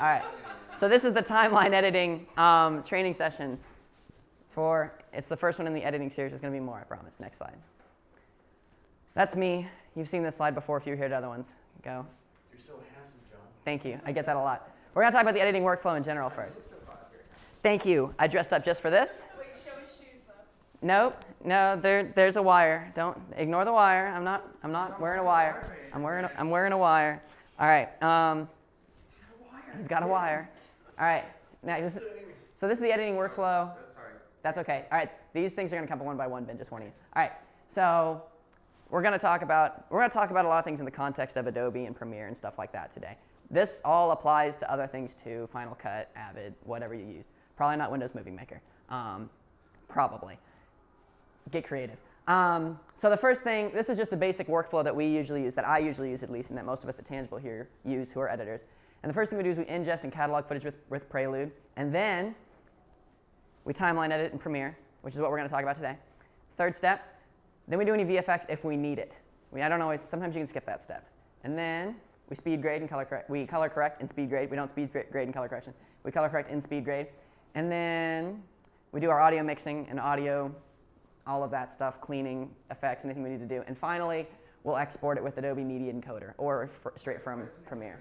All right. So this is the timeline editing training session. It's the first one in the editing series. There's going to be more, I promise. Next slide. That's me. You've seen this slide before if you heard other ones. Go. You're so handsome, John. Thank you. I get that a lot. We're going to talk about the editing workflow in general first. Thank you. I dressed up just for this. Wait, show his shoes though. Nope. No, there's a wire. Don't ignore the wire. I'm not wearing a wire. I'm wearing a wire. All right. He's got a wire. All right. Now, so this is the editing workflow. Sorry. That's okay. All right. These things are going to come one by one, Ben. Just warning you. All right. So we're going to talk about a lot of things in the context of Adobe and Premiere and stuff like that today. This all applies to other things too. Final Cut, Avid, whatever you use. Probably not Windows Movie Maker. Probably. Get creative. So the first thing, this is just the basic workflow that we usually use, that I usually use at least, and that most of us at Tangible here use who are editors. And the first thing we do is we ingest and catalog footage with Prelude, and then we timeline edit in Premiere, which is what we're going to talk about today. Third step, then we do any VFX if we need it. Sometimes you can skip that step. And then we speed grade and color correct. We color correct and speed grade. We don't speed grade and color correction. We color correct and speed grade. And then we do our audio mixing and audio, all of that stuff, cleaning, effects, anything we need to do. And finally, we'll export it with Adobe Media Encoder or straight from Premiere.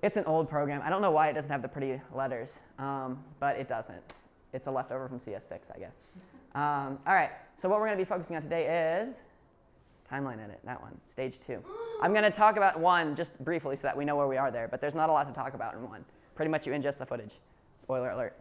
It's an old program. I don't know why it doesn't have the pretty letters, but it doesn't. It's a leftover from CS6, I guess. All right, so what we're going to be focusing on today is timeline edit, that one, stage 2. I'm going to talk about 1 just briefly so that we know where we are there, but there's not a lot to talk about in 1. Pretty much you ingest the footage. Spoiler alert.